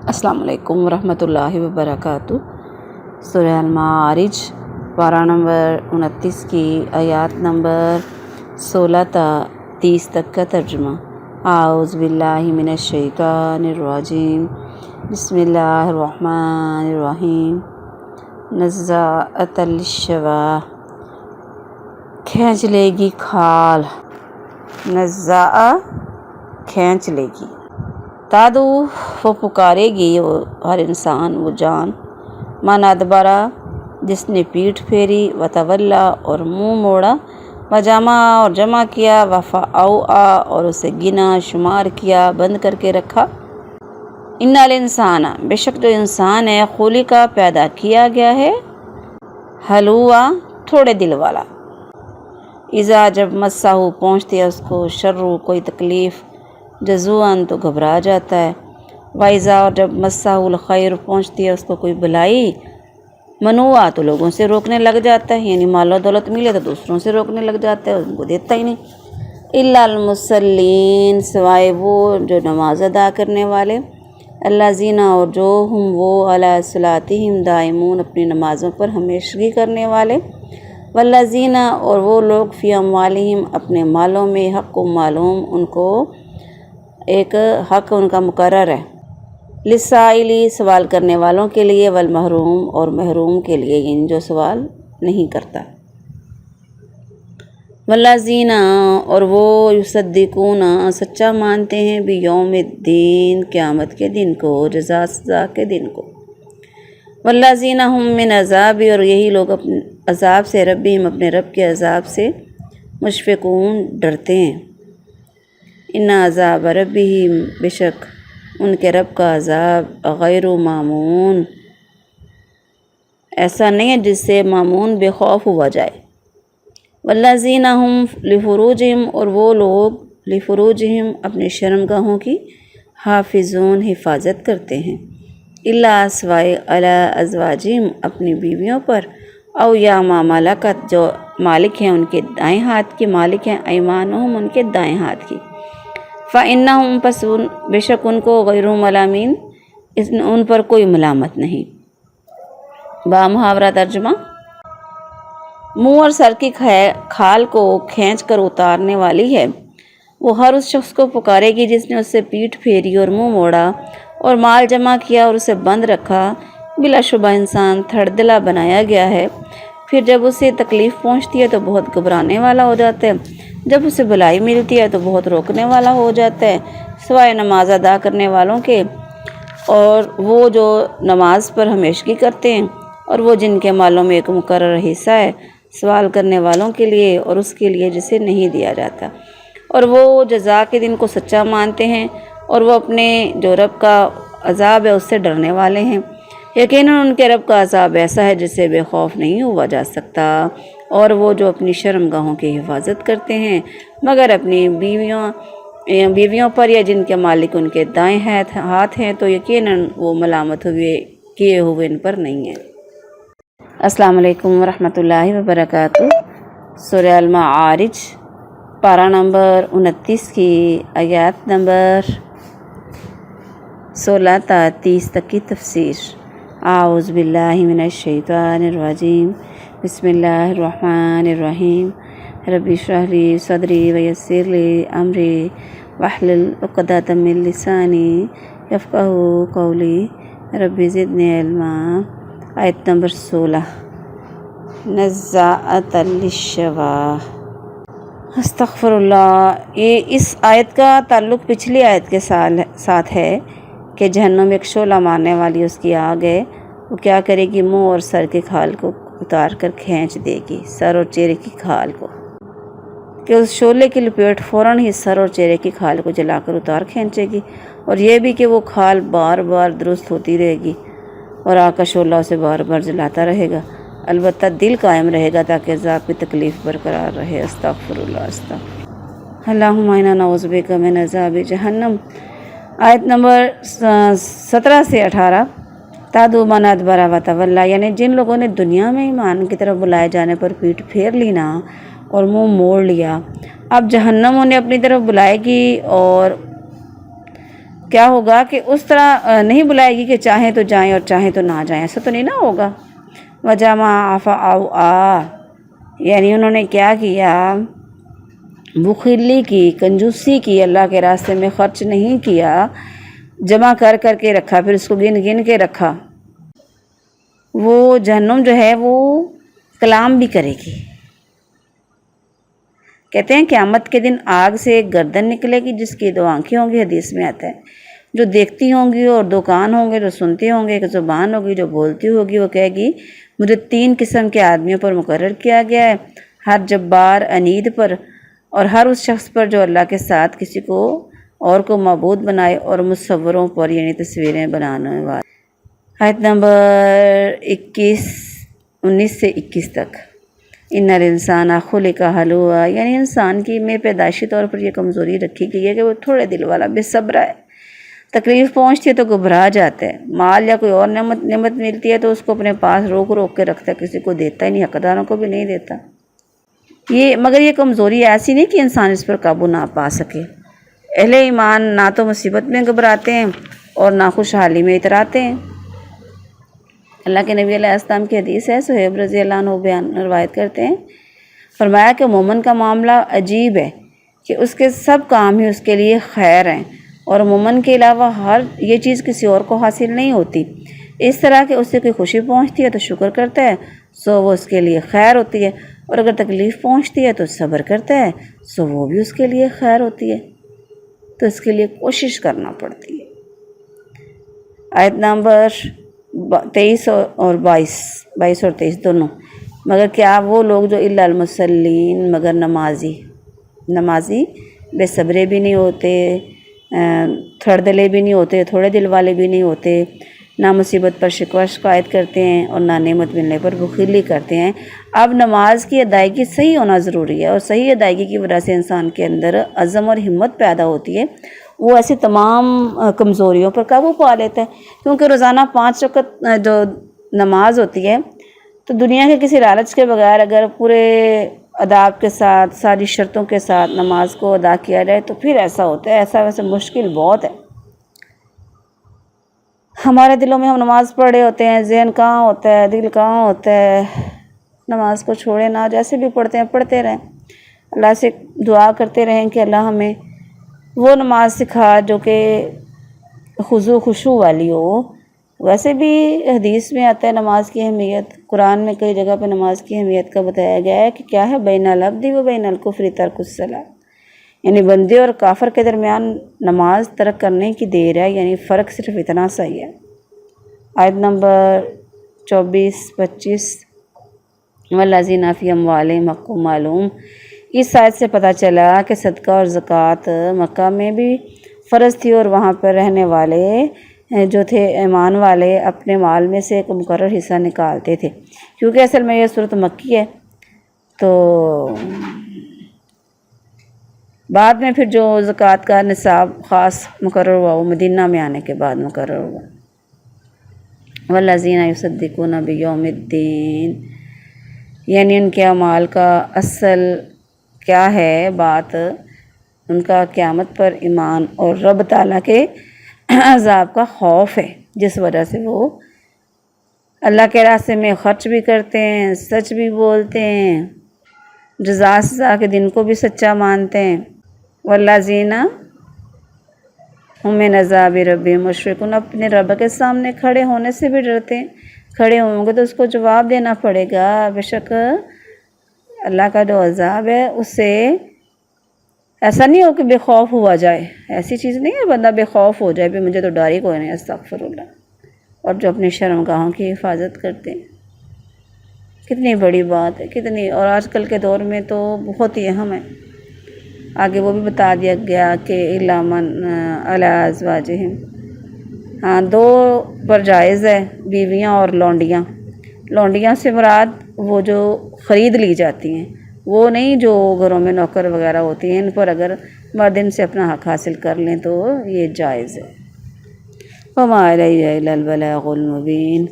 السلام علیکم ورحمۃ اللہ وبرکاتہ۔ سورہ المعارج پارہ نمبر 29 کی آیات نمبر 16 تا 30 تک کا ترجمہ۔ اعوذ باللہ من الشیطان الرجیم، بسم اللہ الرحمن الرحیم۔ نزاعۃ للشوا، کھینچ لے گی کھال، نزاع کھینچ لے گی، تادو وہ پکارے گی وہ ہر انسان وہ جان، من ادبرا جس نے پیٹھ پھیری، وتولا اور منہ موڑا، وجمع اور جمع کیا، وفعوا اور اسے گنا شمار کیا بند کر کے رکھا۔ ان الانسان بے شک جو انسان ہے، خلق پیدا کیا گیا ہے، ہلوا تھوڑے دل والا، اذا جب مسہ پہنچتی ہے اس کو، شر کوئی تکلیف، جزوعاً تو گھبرا جاتا ہے، وَإِذَا اور جب مسہ الخیر پہنچتی ہے اس کو کوئی بھلائی، منوع تو لوگوں سے روکنے لگ جاتا ہے، یعنی مال و دولت ملے تو دوسروں سے روکنے لگ جاتا ہے، ان کو دیتا ہی نہیں۔ الا المصلین سوائے وہ جو نماز ادا کرنے والے، الذین اور جو ہم وہ علی صلاتہم دائمون اپنی نمازوں پر ہمیشگی کرنے والے، والذین اور وہ لوگ فی اموالہم اپنے مالوں میں، حق و معلوم ان کو ایک حق ان کا مقرر ہے، للسائلی سوال کرنے والوں کے لیے، والمحروم اور محروم کے لیے، یعنی جو سوال نہیں کرتا، والذین اور وہ یصدقون سچا مانتے ہیں، بیوم الدین قیامت کے دن کو، جزا سزا کے دن کو، والذین ہم من عذاب اور یہی لوگ اپنے عذاب سے، ربہم اپنے رب کے عذاب سے، مشفقون ڈرتے ہیں۔ ان عذاب ربہم بے شک ان کے رب کا عذاب، غیر مامون ایسا نہیں ہے جس سے مامون بے خوف ہوا جائے۔ والذین ہم لفروجہم اور وہ لوگ، لفروجہم اپنے شرمگاہوں کی، حافظون حفاظت کرتے ہیں، الا سوائے علی ازواجہم اپنی بیویوں پر، او یا ما ملکت جو مالک ہیں ان کے دائیں ہاتھ کے مالک ہیں، ایمانہم ان کے دائیں ہاتھ کی، فإنہم پس بے شک ان کو، غیر ملامین ان پر کوئی ملامت نہیں۔ بامحاورہ ترجمہ، منہ اور سر کی کھال کو کھینچ کر اتارنے والی ہے، وہ ہر اس شخص کو پکارے گی جس نے اس سے پیٹھ پھیری اور منہ موڑا اور مال جمع کیا اور اسے بند رکھا۔ بلا شبہ انسان تھڑ دلا بنایا گیا ہے، پھر جب اسے تکلیف پہنچتی ہے تو بہت گھبرانے والا ہو جاتا ہے، جب اسے بھلائی ملتی ہے تو بہت روکنے والا ہو جاتا ہے، سوائے نماز ادا کرنے والوں کے، اور وہ جو نماز پر ہمیشگی کرتے ہیں، اور وہ جن کے مالوں میں ایک مقرر حصہ ہے، سوال کرنے والوں کے لیے اور اس کے لیے جسے نہیں دیا جاتا، اور وہ جزا کے دن کو سچا مانتے ہیں، اور وہ اپنے جو رب کا عذاب ہے اس سے ڈرنے والے ہیں۔ یقیناً ان کے رب کا عذاب ایسا ہے جس سے بے خوف نہیں ہوا جا سکتا، اور وہ جو اپنی شرمگاہوں کی حفاظت کرتے ہیں مگر اپنی بیویوں پر یا جن کے مالک ان کے دائیں ہاتھ ہیں، تو یقیناً وہ ملامت کیے ہوئے ان پر نہیں ہیں۔ السلام علیکم ورحمۃ اللہ وبرکاتہ۔ سورہ المعارج پارہ نمبر 29 کی آیات نمبر 16 تا 30 تک کی تفسیر۔ اعوذ باللہ من الشیطان الرجیم، بسم اللہ الرحمن الرحیم۔ رب اشرح لی صدری ویسر لی امری واحلل عقدۃ من لسانی یفقہوا قولی، رب زدنی علما۔ آیت نمبر 16، نزاعۃ للشوا۔ استغفر اللہ۔ یہ اس آیت کا تعلق پچھلی آیت کے ساتھ ہے کہ جہنم ایک شعلہ مارنے والی اس کی آگ ہے، وہ کیا کرے گی، منہ اور سر کی کھال کو اتار کر کھینچ دے گی، سر اور چہرے کی کھال کو، کہ اس شعلے کی لپیٹ فوراً ہی سر اور چہرے کی کھال کو جلا کر اتار کھینچے گی، اور یہ بھی کہ وہ کھال بار بار درست ہوتی رہے گی، اور آگ کا شعلہ اسے بار بار جلاتا رہے گا، البتہ دل قائم رہے گا تاکہ عذاب کی تکلیف برقرار رہے۔ استغفر اللہ، استغفر اللہم انا نعوذ بک من عذاب جہنم۔ آیت نمبر 17 سے 18، تادو من ادبر وتولا، یعنی جن لوگوں نے دنیا میں ایمان کی طرف بلائے جانے پر پیٹھ پھیر لی نا اور منہ موڑ لیا، اب جہنم انہیں اپنی طرف بلائے گی اور کیا ہوگا کہ اس طرح نہیں بلائے گی کہ چاہیں تو جائیں اور چاہیں تو نہ جائیں، ایسا تو نہیں نہ ہوگا۔ وجمع فأوعى، یعنی انہوں نے کیا کیا، بخیلی کی، کنجوسی کی، اللہ کے راستے میں خرچ نہیں کیا، جمع کر کر کے رکھا، پھر اس کو گن گن کے رکھا۔ وہ جہنم جو ہے وہ کلام بھی کرے گی۔ کہتے ہیں قیامت کے دن آگ سے ایک گردن نکلے گی جس کی 2 آنکھیں ہوں گی، حدیث میں آتا ہے، جو دیکھتی ہوں گی، اور 2 کان ہوں گے جو سنتے ہوں گے، ایک زبان ہوگی جو بولتی ہوگی۔ وہ کہے گی مجھے 3 قسم کے آدمیوں پر مقرر کیا گیا ہے، ہر جبار عنید پر، اور ہر اس شخص پر جو اللہ کے ساتھ کسی کو اور کو معبود بنائے، اور مصوروں پر یعنی تصویریں بنانے والے۔ آیت نمبر 19 سے 21 تک۔ ان الانسان خلق ہلوعا، یعنی انسان کی میں پیدائشی طور پر یہ کمزوری رکھی گئی ہے کہ وہ تھوڑے دل والا، بے صبر ہے، تکلیف پہنچتی ہے تو گھبرا جاتا ہے، مال یا کوئی اور نعمت ملتی ہے تو اس کو اپنے پاس روک روک کے رکھتا ہے، کسی کو دیتا ہی نہیں، حقداروں کو بھی نہیں دیتا۔ مگر یہ کمزوری ایسی نہیں کہ انسان اس پر قابو نہ پا سکے۔ اہل ایمان نہ تو مصیبت میں گھبراتے ہیں اور نہ خوشحالی میں اتراتے ہیں۔ اللہ کے نبی علیہ السلام کی حدیث ہے، صہیب رضی اللہ عنہ روایت کرتے ہیں، فرمایا کہ مومن کا معاملہ عجیب ہے کہ اس کے سب کام ہی اس کے لیے خیر ہیں، اور مومن کے علاوہ ہر یہ چیز کسی اور کو حاصل نہیں ہوتی۔ اس طرح کہ اسے کوئی خوشی پہنچتی ہے تو شکر کرتا ہے، سو وہ اس کے لیے خیر ہوتی ہے، اور اگر تکلیف پہنچتی ہے تو صبر کرتا ہے، سو وہ بھی اس کے لیے خیر ہوتی ہے۔ تو اس کے لیے کوشش کرنا پڑتی ہے۔ آیت نمبر 23 اور 22 دونوں۔ مگر کیا وہ لوگ جو الا المصلین، مگر نمازی بے صبرے بھی نہیں ہوتے، تھوڑ دلے بھی نہیں ہوتے، تھوڑے دل والے بھی نہیں ہوتے، نہ مصیبت پر شکوہ شکایت کرتے ہیں اور نہ نعمت ملنے پر بخیلی کرتے ہیں۔ اب نماز کی ادائیگی صحیح ہونا ضروری ہے، اور صحیح ادائیگی کی وجہ سے انسان کے اندر عزم اور ہمت پیدا ہوتی ہے، وہ ایسی تمام کمزوریوں پر قابو پا لیتا ہے۔ کیونکہ روزانہ 5 وقت جو نماز ہوتی ہے تو دنیا کے کسی لالچ کے بغیر اگر پورے آداب کے ساتھ، ساری شرطوں کے ساتھ نماز کو ادا کیا جائے تو پھر ایسا ہوتا ہے، ایسا ویسے مشکل بہت ہے۔ ہمارے دلوں میں ہم نماز پڑھ رہے ہوتے ہیں، ذہن کہاں ہوتا ہے، دل کہاں ہوتا ہے، نماز کو چھوڑے نہ، جیسے بھی پڑھتے ہیں پڑھتے رہیں، اللہ سے دعا کرتے رہیں کہ اللہ ہمیں وہ نماز سکھا جو کہ خضوع خشوع والی ہو۔ ویسے بھی حدیث میں آتا ہے نماز کی اہمیت، قرآن میں کئی جگہ پہ نماز کی اہمیت کا بتایا گیا ہے کہ کیا ہے، بین العبد و بین الکفر ترک الصلاۃ، یعنی بندے اور کافر کے درمیان نماز ترک کرنے کی دیر ہے، یعنی فرق صرف اتنا سا ہی ہے۔ آیت نمبر 24-25 والذین فی اموالہم حق معلوم۔ اس آیت سے پتہ چلا کہ صدقہ اور زکوٰۃ مکہ میں بھی فرض تھی، اور وہاں پر رہنے والے جو تھے ایمان والے اپنے مال میں سے ایک مقرر حصہ نکالتے تھے، کیونکہ اصل میں یہ صورت مکی ہے۔ تو بعد میں پھر جو زکوٰۃ کا نصاب خاص مقرر ہوا وہ مدینہ میں آنے کے بعد مقرر ہوا۔ والذین یصدقون بیوم الدین، یعنی ان کے اعمال کا اصل کیا ہے بات، ان کا قیامت پر ایمان اور رب تعالیٰ کے عذاب کا خوف ہے، جس وجہ سے وہ اللہ کے راستے میں خرچ بھی کرتے ہیں، سچ بھی بولتے ہیں، جزا سزا کے دن کو بھی سچا مانتے ہیں۔ والذین ہم من عذاب ربہم مشفقون، اپنے رب کے سامنے کھڑے ہونے سے بھی ڈرتے ہیں، کھڑے ہوں گے تو اس کو جواب دینا پڑے گا، بے شک اللہ کا جو عذاب ہے اس سے ایسا نہیں ہو کہ بے خوف ہوا جائے، ایسی چیز نہیں ہے بندہ بے خوف ہو جائے بھی مجھے تو ڈر ہی کوئی نہیں، استغفر اللہ۔ اور جو اپنی شرمگاہوں کی حفاظت کرتے ہیں، کتنی بڑی بات ہے، کتنی، اور آج کل کے دور میں تو بہت ہی اہم ہے۔ آگے وہ بھی بتا دیا گیا کہ الا من علی ازواجہم، ہاں 2 پر جائز ہے، بیویاں اور لونڈیاں۔ لونڈیاں سے مراد وہ جو خرید لی جاتی ہیں، وہ نہیں جو گھروں میں نوکر وغیرہ ہوتی ہیں، ان پر اگر مرد ان سے اپنا حق حاصل کر لیں تو یہ جائز ہے۔ وما علیہ الا البلاغ المبین۔